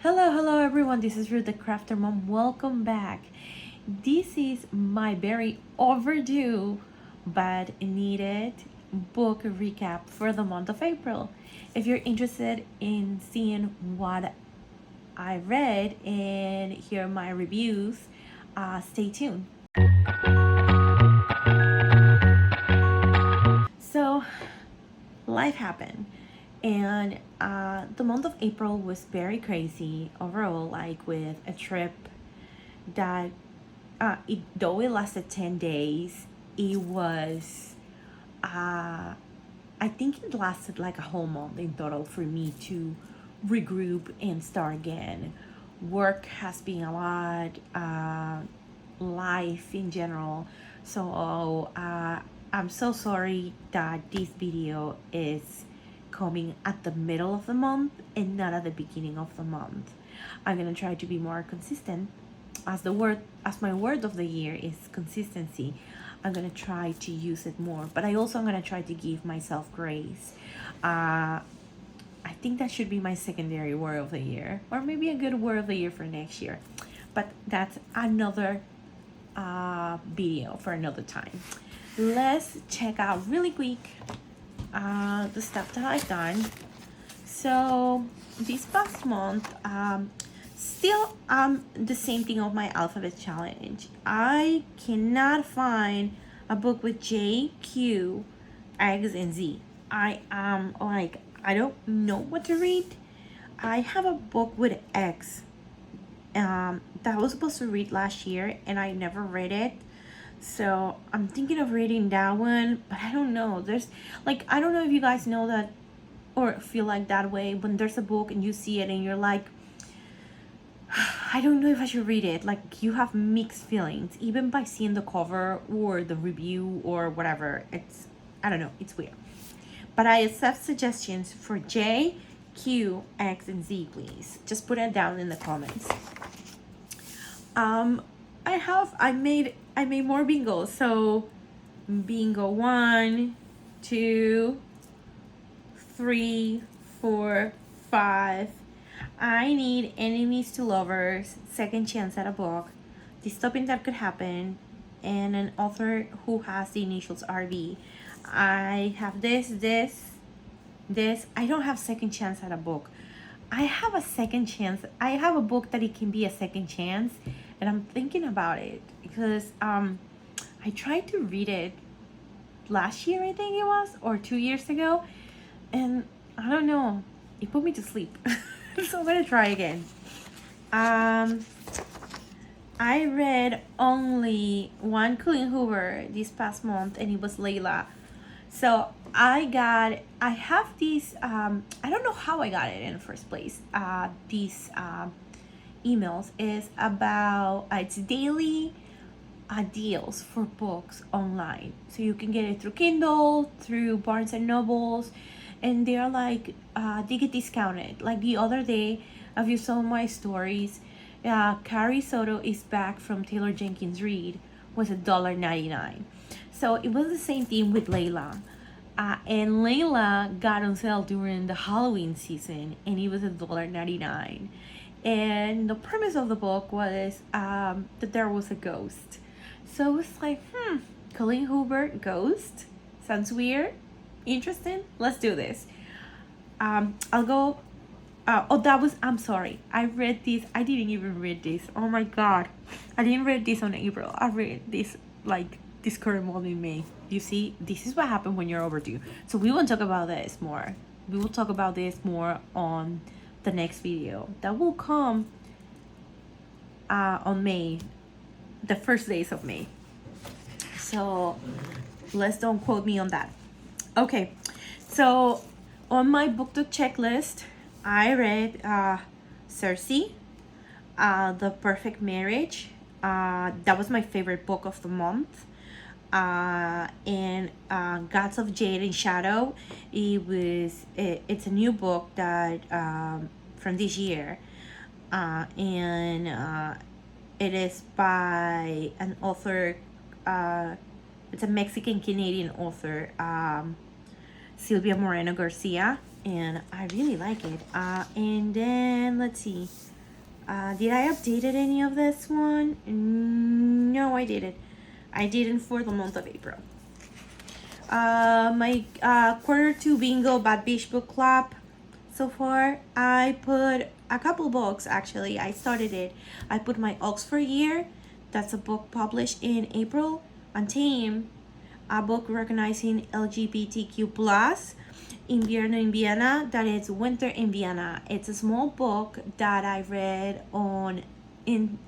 Hello everyone, this is Ruth the Crafter Mom. Welcome back. This is my very overdue but needed book recap for the month of April. If you're interested in seeing what I read and hear my reviews, stay tuned. So, life happened, and the month of April was very crazy overall, like with a trip that though it lasted 10 days, it was I think it lasted like a whole month in total for me to regroup and start again. Work has been a lot, life in general. So I'm so sorry that this video is coming at the middle of the month and not at the beginning of the month. I'm gonna try to be more consistent, as my word of the year is consistency. I'm gonna try to use it more, but I also am gonna try to give myself grace. I think that should be my secondary word of the year, or maybe a good word of the year for next year, but that's another video for another time. Let's check out really quick the stuff that I've done. So this past month, still the same thing of my alphabet challenge. I cannot find a book with J, Q, X, and Z. I am like, I don't know what to read. I have a book with X that I was supposed to read last year and I never read it. So I'm thinking of reading that one, but I don't know. There's like, I don't know if you guys know that or feel like that way when there's a book and you see it and you're like, I don't know if I should read it. Like, you have mixed feelings even by seeing the cover or the review or whatever. I don't know, it's weird. But I accept suggestions for J, Q, X, and Z, please. Just put it down in the comments. I made more bingos. So bingo 1, 2, 3, 4, 5. I need enemies to lovers, second chance at a book, dystopian that could happen, and an author who has the initials RV. I have this. I don't have second chance at a book. I have a second chance. I have a book that it can be a second chance, and I'm thinking about it because I tried to read it last year, I think it was, or 2 years ago, and I don't know, it put me to sleep. So I'm gonna try again. I read only one Colleen Hoover this past month, and it was Layla. So I have these, I don't know how I got it in the first place. These emails is about, it's daily deals for books online. So you can get it through Kindle, through Barnes and Nobles, and they're like, they get discounted. Like the other day, if you saw my stories, Carrie Soto is back from Taylor Jenkins Reid was $1.99. So it was the same thing with Layla. And Layla got on sale during the Halloween season, and it was $1.99. And the premise of the book was that there was a ghost. So it was like, Colleen Hoover, ghost? Sounds weird. Interesting. Let's do this. I'll go. I'm sorry. I read this. I didn't even read this. Oh my God. I didn't read this on April. I read this like this current month in May. You see, this is what happened when you're overdue. So we will talk about this more. We will talk about this more on the next video that will come on May, the first days of May. So let's don't quote me on that. Okay, so on my BookTok checklist, I read Cersei, The Perfect Marriage. That was my favorite book of the month. And Gods of Jade and Shadow. It's a new book that from this year, and it is by an author. It's a Mexican Canadian author, Silvia Moreno Garcia, and I really like it. And then let's see, Did I updated any of this one? No, I didn't. I didn't for the month of April. My quarter two bingo Bad Beach book club. So far, I put a couple books actually. I started it. I put my Oxford Year. That's a book published in April. Untamed, a book recognizing LGBTQ plus. Invierno in Vienna, that is Winter in Vienna. It's a small book that I read on in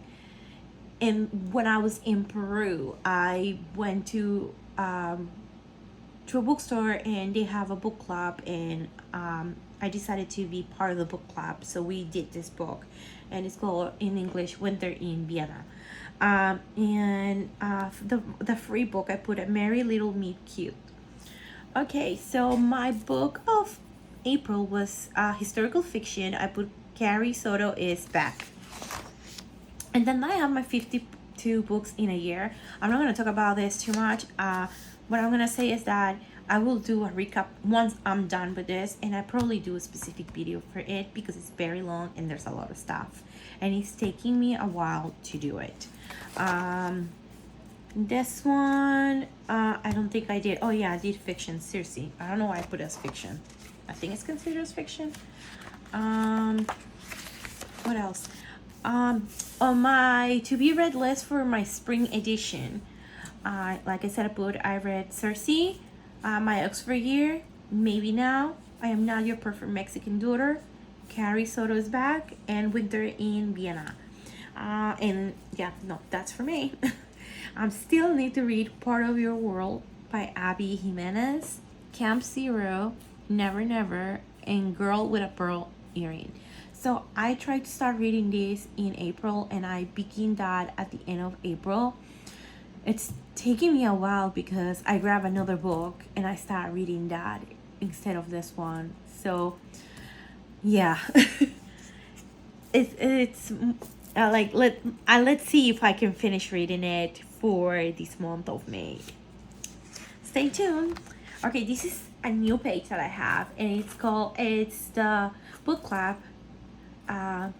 when I was in Peru. I went to a bookstore and they have a book club, and I decided to be part of the book club. So we did this book, and it's called in English Winter in Vienna. The free book I put a Merry Little Meet Cute. Okay, so my book of April was historical fiction. I put Carrie Soto is Back. And then I have my 52 books in a year. I'm not going to talk about this too much. What I'm going to say is that I will do a recap once I'm done with this, and I probably do a specific video for it because it's very long and there's a lot of stuff. And it's taking me a while to do it. This one, I don't think I did. Oh yeah, I did fiction. Seriously, I don't know why I put it as fiction. I think it's considered as fiction. What else? On my to be read list for my spring edition, like I said, I read Circe, my Oxford Year, Maybe Now, I Am Not Your Perfect Mexican Daughter, Carrie Soto is Back, and Winter in Vienna. And yeah, no, that's for me. I still need to read Part of Your World by Abby Jimenez, Camp Zero, Never Never, and Girl with a Pearl Earring. So I tried to start reading this in April, and I begin that at the end of April. It's taking me a while because I grab another book and I start reading that instead of this one. So yeah, it's let's see if I can finish reading it for this month of May. Stay tuned. Okay, this is a new page that I have, and it's the book club, and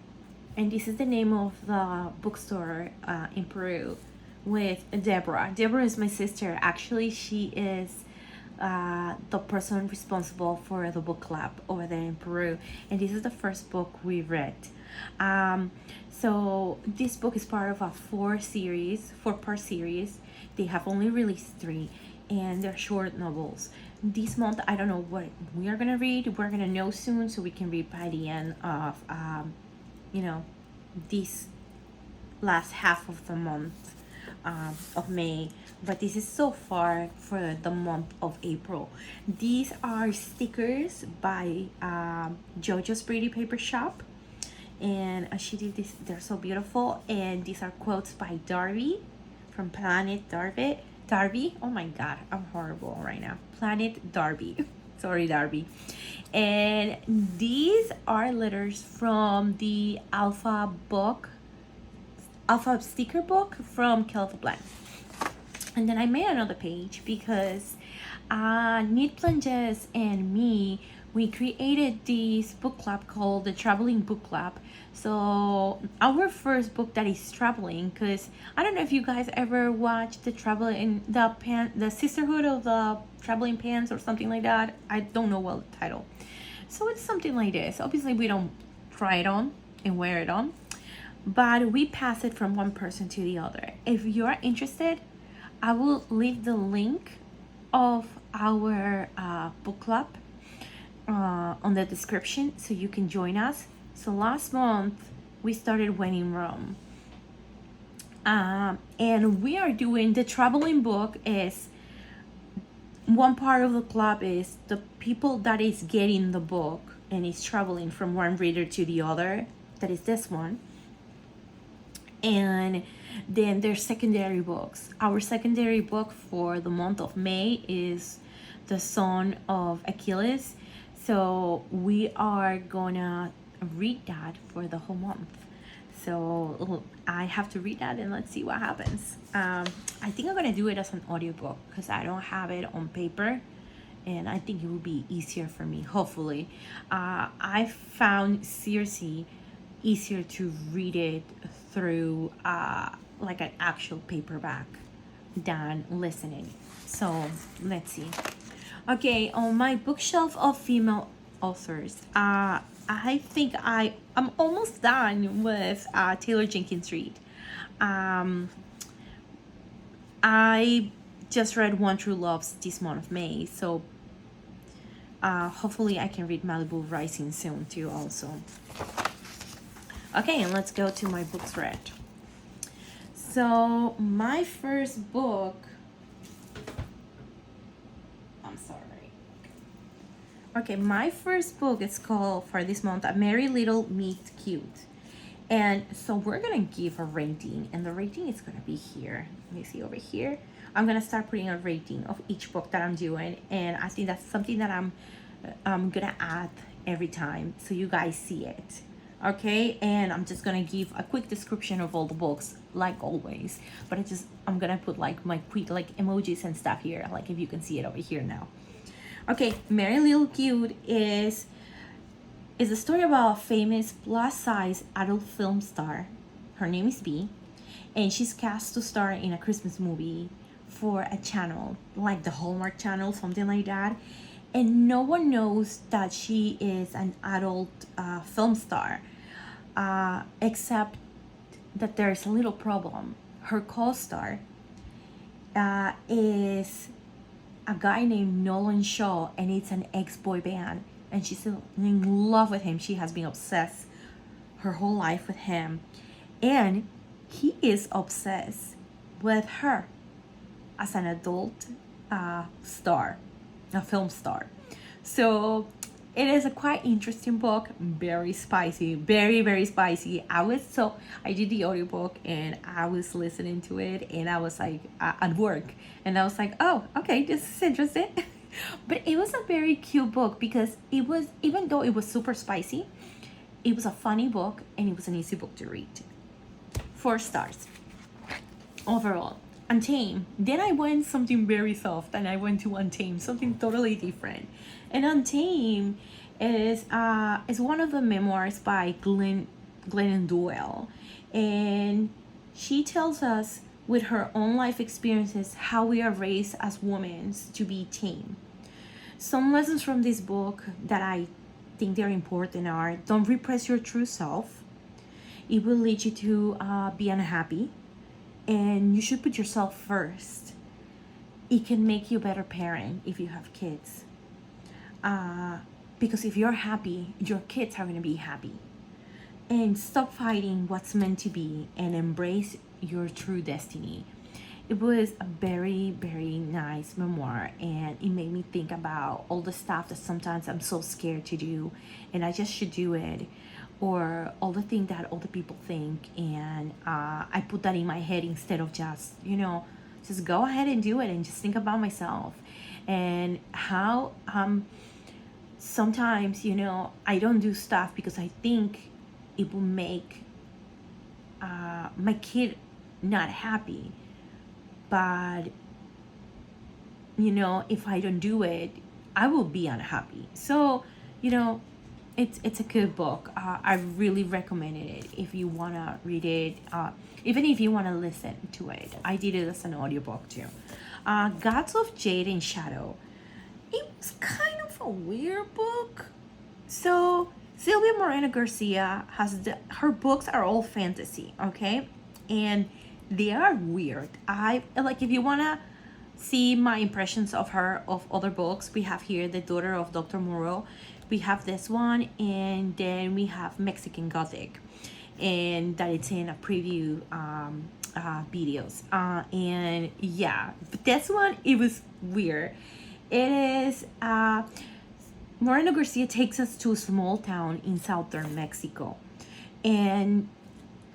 this is the name of the bookstore in Peru with Deborah. Deborah is my sister. Actually, she is the person responsible for the book club over there in Peru, and this is the first book we read. So this book is part of a four-part series. They have only released 3, and they're short novels. This month, I don't know what we are gonna read. We're gonna know soon, so we can read by the end of this last half of the month of May. But this is so far for the month of April. These are stickers by JoJo's Pretty Paper Shop, and she did this. They're so beautiful, and these are quotes by Darby from Planet Darby. Oh my god, I'm horrible right now. Planet Darby. Sorry, Darby. And these are letters from the Alpha sticker book from Kelva Blanc. And then I made another page because Nid Planges and me, we created this book club called the Traveling Book Club. So our first book that is traveling, because I don't know if you guys ever watched the Sisterhood of the Traveling Pants or something like that. I don't know what the title. So it's something like this. Obviously we don't try it on and wear it on, but we pass it from one person to the other. If you're interested, I will leave the link of our book club on the description so you can join us. So last month we started When in Rome, and we are doing the traveling book. Is one part of the club is the people that is getting the book and is traveling from one reader to the other. That is this one. And then there's secondary books. Our secondary book for the month of May is The Son of Achilles. So we are gonna read that for the whole month. So I have to read that, and let's see what happens. I think I'm gonna do it as an audiobook because I don't have it on paper, and I think it will be easier for me, hopefully. I found Circe easier to read it through like an actual paperback than listening. So let's see. Okay, on my bookshelf of female authors, I think I'm almost done with Taylor Jenkins Reid. Um, I just read One True Loves this month of May, so hopefully I can read Malibu Rising soon too also. Okay, and let's go to my books read. So my first book, I'm sorry. Okay, my first book is called for this month, A Merry Little Meet Cute. And so we're gonna give a rating, and the rating is gonna be here. Let me see over here. I'm gonna start putting a rating of each book that I'm doing, and I think that's something that I'm gonna add every time so you guys see it. Okay, and I'm just gonna give a quick description of all the books like always, but I'm gonna put like my quick like emojis and stuff here, like if you can see it over here now. Okay, Merry Little Cute is a story about a famous plus-size adult film star. Her name is B, and she's cast to star in a Christmas movie for a channel, like the Hallmark Channel, something like that. And no one knows that she is an adult film star, except that there's a little problem. Her co-star is a guy named Nolan Shaw, and it's an ex-boy band, and she's in love with him. She has been obsessed her whole life with him, and he is obsessed with her as an adult star, a film star. So it is a quite interesting book, very spicy, very spicy. I did the audiobook and I was listening to it, and I was like at work, and I was like, oh, okay, this is interesting. But it was a very cute book because it was, even though it was super spicy, it was a funny book and it was an easy book to read. 4 stars overall. Untamed. Then I went something very soft, and I went to Untamed, something totally different. And Untamed is one of the memoirs by Glennon Doyle, and she tells us with her own life experiences how we are raised as women to be tame. Some lessons from this book that I think they're important are: don't repress your true self. It will lead you to be unhappy, and you should put yourself first. It can make you a better parent if you have kids. Because if you're happy, your kids are going to be happy. And stop fighting what's meant to be and embrace your true destiny. It was a very nice memoir, and it made me think about all the stuff that sometimes I'm so scared to do and I just should do it, or all the things that other people think, and I put that in my head instead of just go ahead and do it and just think about myself. And how sometimes I don't do stuff because I think it will make my kid not happy, but if I don't do it, I will be unhappy. So it's a good book. I really recommend it if you want to read it, even if you want to listen to it. I did it as an audiobook too. Gods of Jade and Shadow. It was kind of a weird book. So Sylvia Moreno Garcia her books are all fantasy, okay? And they are weird. If you want to see my impressions of her, of other books, we have here The Daughter of Dr. Moreau. We have this one, and then we have Mexican Gothic, and that it's in a preview videos. And yeah, but this one, it was weird. It is Moreno Garcia takes us to a small town in southern Mexico, and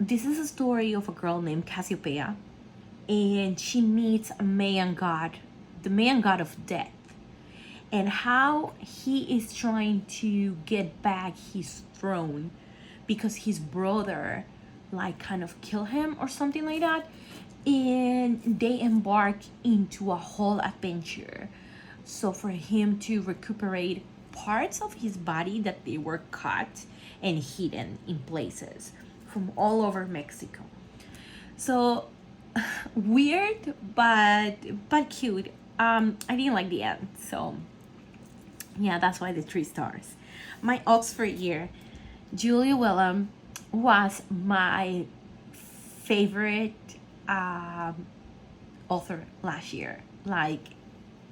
this is a story of a girl named Cassiopeia, and she meets a Mayan god, the Mayan god of death, and how he is trying to get back his throne because his brother kind of killed him or something like that. And they embark into a whole adventure, so for him to recuperate parts of his body that they were cut and hidden in places from all over Mexico. So weird, but cute. I didn't like the end, so yeah, that's why the 3 stars. My Oxford year, Julia Willem was my favorite um, author last year. Like,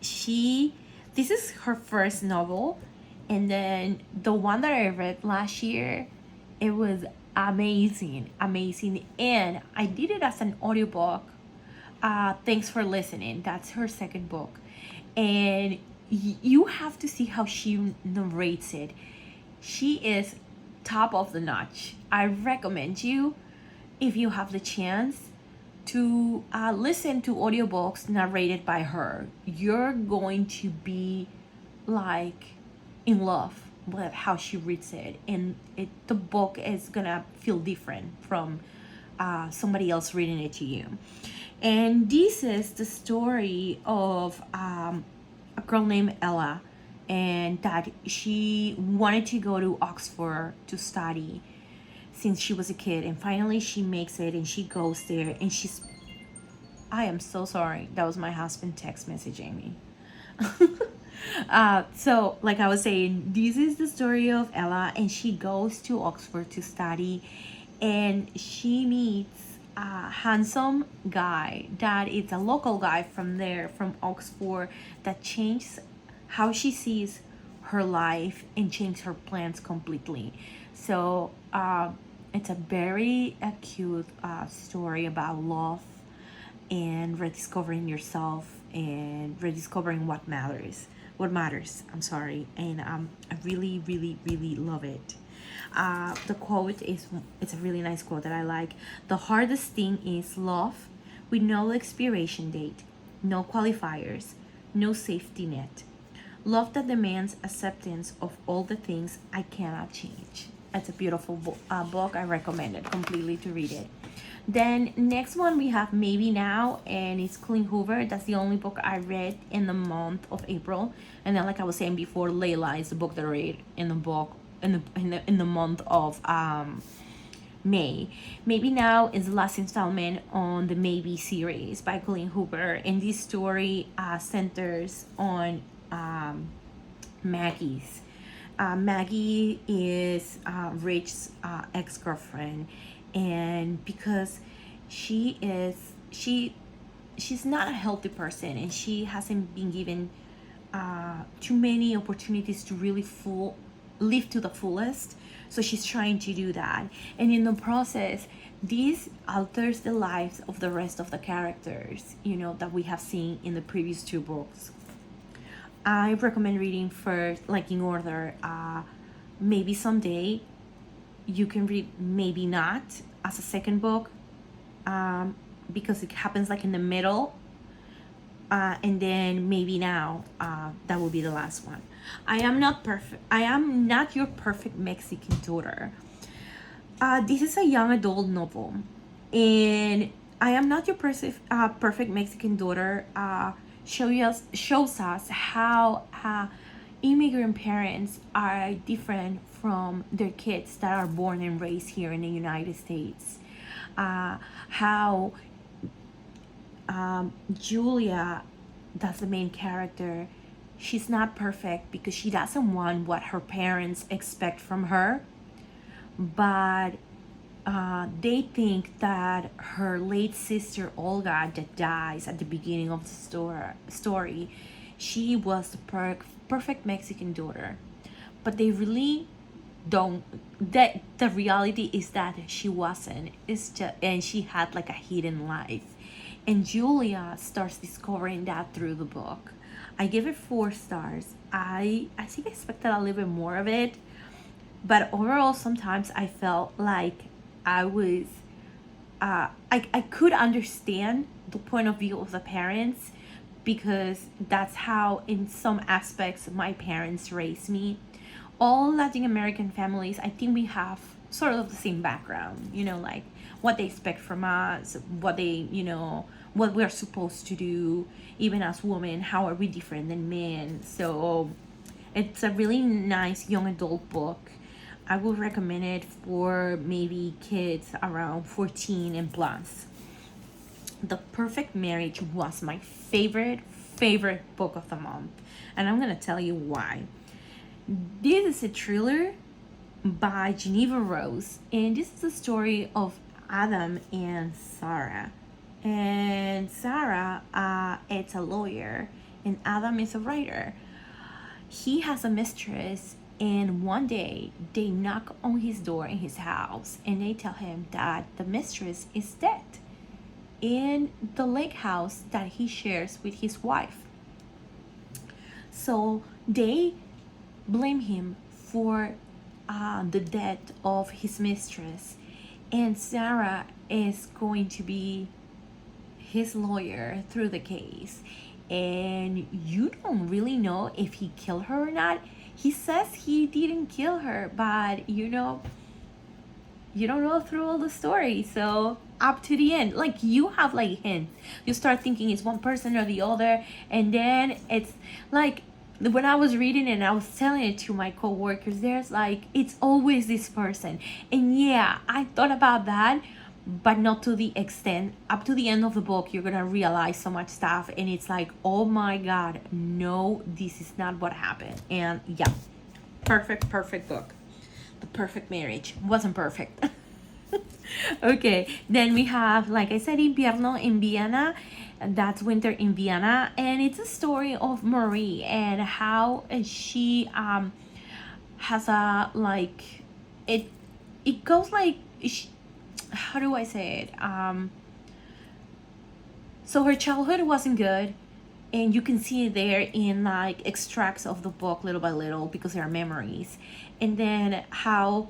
she, this is her first novel, and then the one that I read last year, it was amazing, amazing, and I did it as an audiobook. Thanks for listening. That's her second book, and you have to see how she narrates it. She is top of the notch. I recommend you, if you have the chance, to listen to audiobooks narrated by her. You're going to be like in love with how she reads it, and the book is gonna feel different from somebody else reading it to you. And this is the story of a girl named Ella, and that she wanted to go to Oxford to study since she was a kid, and finally she makes it and she goes there, and she's, I am so sorry, that was my husband text messaging me. So like I was saying, this is the story of Ella, and she goes to Oxford to study, and she meets a handsome guy that is a local guy from there, from Oxford, that changes how she sees her life and changes her plans completely. So it's a very cute story about love and rediscovering yourself and rediscovering what matters. I'm sorry. And I really, really, really love it. The quote is, it's a really nice quote that I like. The hardest thing is love with no expiration date, no qualifiers, no safety net. Love that demands acceptance of all the things I cannot change. It's a beautiful book. I recommend it completely to read it. Then next one we have Maybe Now, and it's Colleen Hoover. That's the only book I read in the month of April. And then, like I was saying before, Layla is the book that I read in the book in the month of May. Maybe Now is the last installment on the Maybe series by Colleen Hoover, and this story centers on Maggie is Rich's ex-girlfriend, and because she's not a healthy person, and she hasn't been given too many opportunities to really live to the fullest, so she's trying to do that, and in the process this alters the lives of the rest of the characters, that we have seen in the previous 2 books. I recommend reading first, like in order. Maybe someday you can read Maybe Not as a second book, because it happens like in the middle, and then Maybe Now, that will be the last one. I am not perfect. I am not your perfect Mexican daughter. This is a young adult novel, and I am not your perfect Mexican daughter. Shows us how immigrant parents are different from their kids that are born and raised here in the United States. How Julia, that's the main character, she's not perfect because she doesn't want what her parents expect from her, but they think that her late sister Olga, that dies at the beginning of the story, she was the perfect Mexican daughter, but they really don't. That the reality is that she wasn't. It's just, and she had like a hidden life, and Julia starts discovering that through the book. I give it 4 stars. I think I expected a little bit more of it, but overall sometimes I felt like I was I could understand the point of view of the parents, because that's how in some aspects my parents raised me. All Latin American families, I think we have sort of the same background, like what they expect from us, what what we're supposed to do, even as women, how are we different than men. So it's a really nice young adult book. I would recommend it for maybe kids around 14 and plus. The Perfect Marriage was my favorite book of the month, and I'm gonna tell you why. This is a thriller by Geneva Rose, and this is the story of Adam and Sarah. And Sarah is a lawyer, and Adam is a writer. He has a mistress, and one day they knock on his door in his house, and they tell him that the mistress is dead in the lake house that he shares with his wife. So they blame him for the death of his mistress, and Sarah is going to be his lawyer through the case. And you don't really know if he killed her or not. He says he didn't kill her, but you don't know through all the story. So up to the end, like, you have like hints. You start thinking it's one person or the other, and then it's like, when I was reading it and I was telling it to my coworkers, there's like, it's always this person. And yeah, I thought about that, but not to the extent. Up to the end of the book, you're gonna realize so much stuff, and it's like, oh my god, no, this is not what happened. And yeah, perfect book. The Perfect Marriage wasn't perfect. Okay, then we have, like I said, Invierno in Vienna, and that's Winter in Vienna, and it's a story of Marie and how she has a, like, it goes like, how do I say it, so her childhood wasn't good, and you can see it there in like extracts of the book little by little, because there are memories. And then how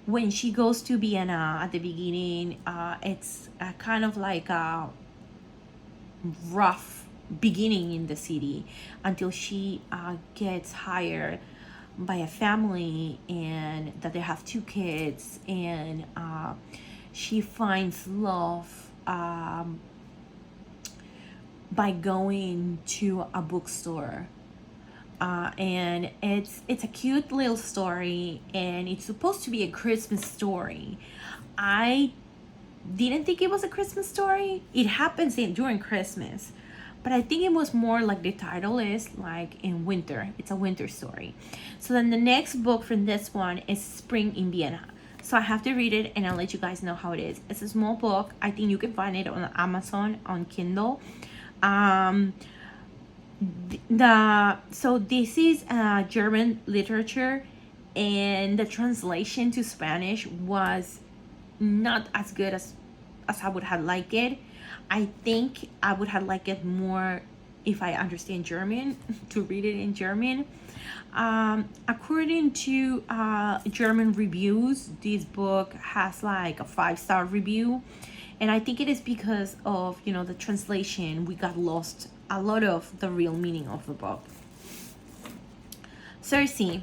when she goes to Vienna at the beginning, it's kind of like a rough beginning in the city until she gets hired by a family, and that they have 2 kids, and she finds love by going to a bookstore. And it's a cute little story, and it's supposed to be a Christmas story. I didn't think it was a Christmas story. It happens during Christmas, but I think it was more like the title is like in winter. It's a winter story. So then the next book from this one is Spring in Vienna. So I have to read it, and I'll let you guys know how it is. It's a small book. I think you can find it on Amazon on Kindle. So this is German literature, and the translation to Spanish was not as good as I would have liked it. I think I would have liked it more if I understand German to read it in German. According to German reviews, this book has like a 5-star review, and I think it is because of the translation. We got lost a lot of the real meaning of the book. Cersei,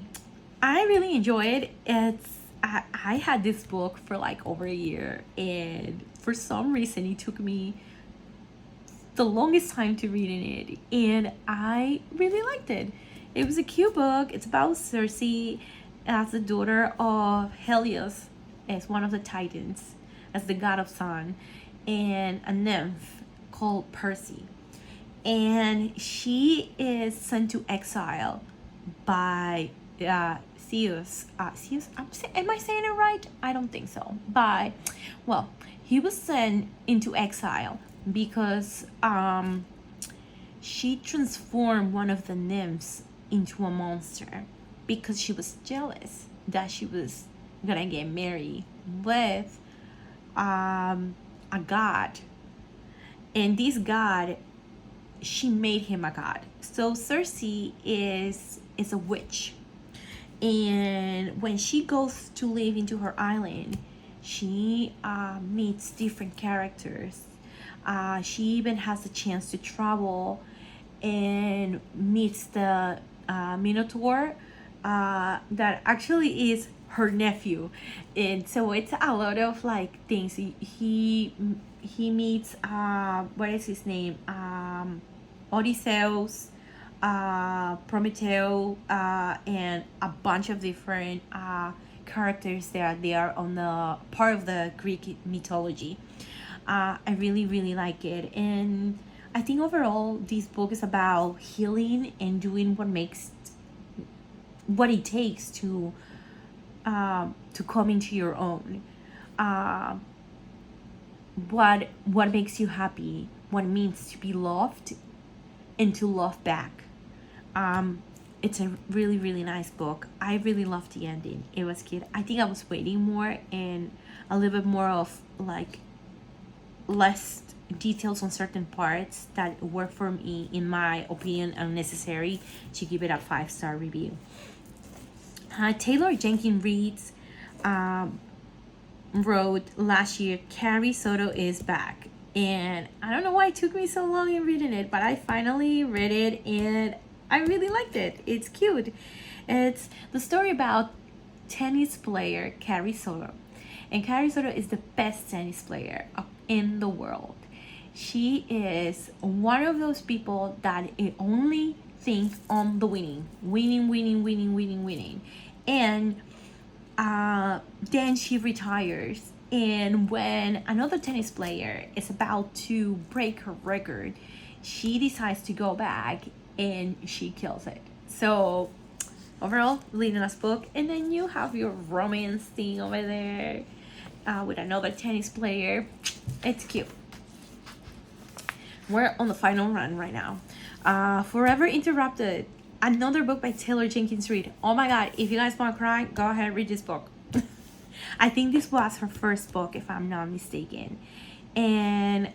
I really enjoyed it. I had this book for like over a year, and for some reason it took me the longest time to read it, and I really liked it. It was a cute book. It's about Cersei as the daughter of Helios, as one of the Titans, as the god of sun, and a nymph called Percy. And she is sent to exile by Zeus. Zeus? Am I saying it right? I don't think so. He was sent into exile because she transformed one of the nymphs into a monster, because she was jealous that she was gonna get married with a god. And this god, she made him a god. So Cersei is a witch, and when she goes to live into her island, she meets different characters. She even has a chance to travel and meets the Minotaur, that actually is her nephew. And so it's a lot of like things. He meets what is his name, Odysseus, Prometeo, and a bunch of different characters that they are on the part of the Greek mythology. I really, really like it. And I think overall, this book is about healing and doing what it takes to come into your own. Uh, what makes you happy, what it means to be loved, and to love back. It's a really, really nice book. I really loved the ending. It was cute. I think I was waiting more and a little bit more of like less details on certain parts that were for me, in my opinion, unnecessary to give it a 5-star review. Taylor Jenkins Reid's wrote last year, Carrie Soto is back. And I don't know why it took me so long in reading it, but I finally read it and I really liked it. It's cute. It's the story about tennis player Carrie Soto. And Carrie Soto is the best tennis player in the world. She is one of those people that only think on the winning. And then she retires. And when another tennis player is about to break her record, she decides to go back and she kills it. So overall, really nice book. And then you have your romance thing over there with another tennis player. It's cute. We're on the final run right now. Forever Interrupted, another book by Taylor Jenkins Reid. Oh my god, if you guys want to cry, go ahead and read this book. I think this was her first book, if I'm not mistaken. And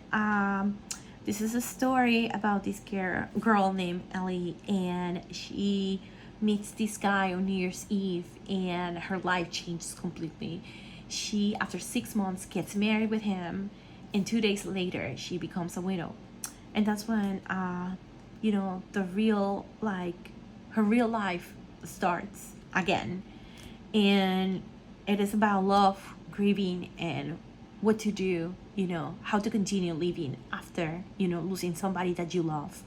this is a story about this girl named Ellie, and she meets this guy on New Year's Eve, and her life changes completely. She, after 6 months, gets married with him, and 2 days later, she becomes a widow. And that's when, her real life starts again. And it is about love, grieving, and what to do, how to continue living after, losing somebody that you love.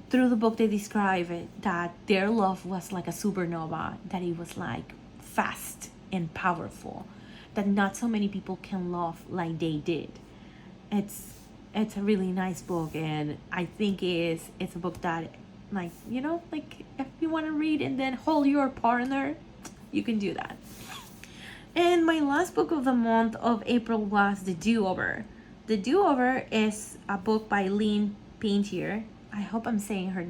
Through the book, they describe it that their love was like a supernova, that it was like fast and powerful, that not so many people can love like they did. It's a really nice book, and I think it's a book that, if you want to read and then hold your partner, you can do that. And my last book of the month of April was The Do-Over. The Do-Over is a book by Lynn Paintier. I hope I'm saying her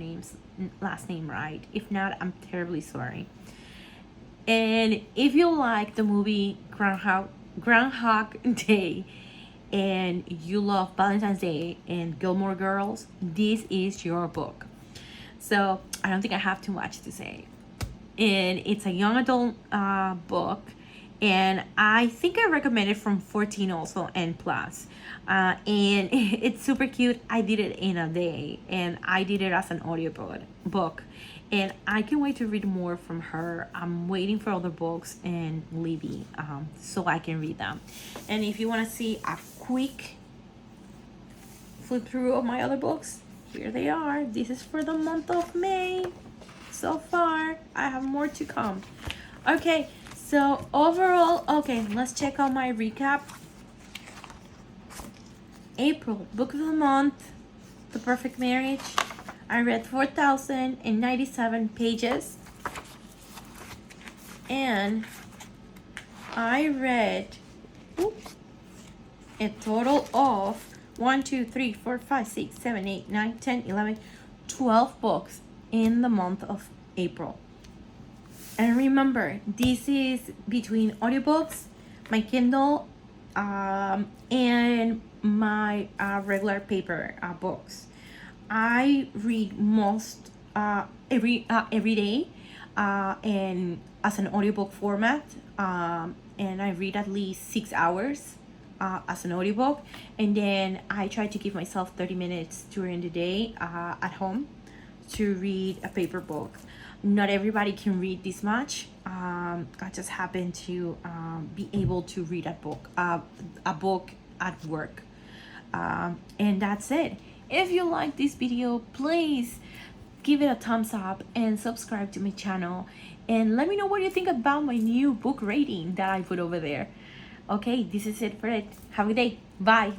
last name right. If not, I'm terribly sorry. And if you like the movie Groundhog Day and you love Valentine's Day and Gilmore Girls, this is your book. So I don't think I have too much to say. And it's a young adult book, and I think I recommend it from 14 also and plus. And it's super cute. I did it in a day, and I did it as an audiobook. And I can't wait to read more from her. I'm waiting for other books and Libby so I can read them. And if you want to see a quick flip through of my other books, here they are. This is for the month of May. So far, I have more to come. Okay, so overall, let's check out my recap. April, book of the month, The Perfect Marriage. I read 4,097 pages. And I read a total of 1, 2, 3, 4, 5, 6, 7, 8, 9, 10, 11, 12 books in the month of April. And remember, this is between audiobooks, my Kindle, and my regular paper books. I read most every day and as an audiobook format, and I read at least 6 hours as an audiobook, and then I try to give myself 30 minutes during the day at home to read a paper book. Not everybody can read this much. I just happen to be able to read a book at work, and that's it. If you like this video, please give it a thumbs up and subscribe to my channel, and let me know what you think about my new book rating that I put over there. Okay, this is it for it. Have a good day. Bye.